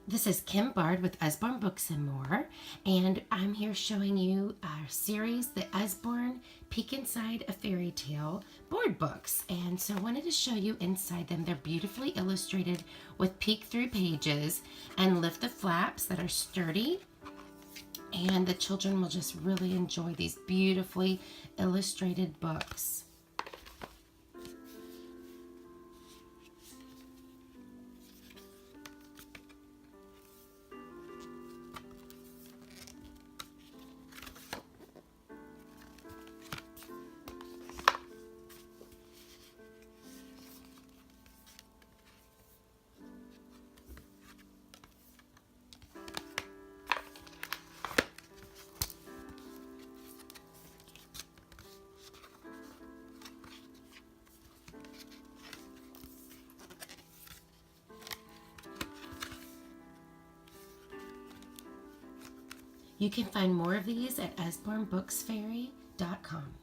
This is Kim Bard with Usborne Books and More, and I'm here showing you our series, the Usborne Peek Inside a Fairy Tale board books. And so I wanted to show you inside them. They're beautifully illustrated with peek-through pages and lift the flaps that are sturdy. And the children will just really enjoy these beautifully illustrated books. You can find more of these at usbornebooksfairy.com.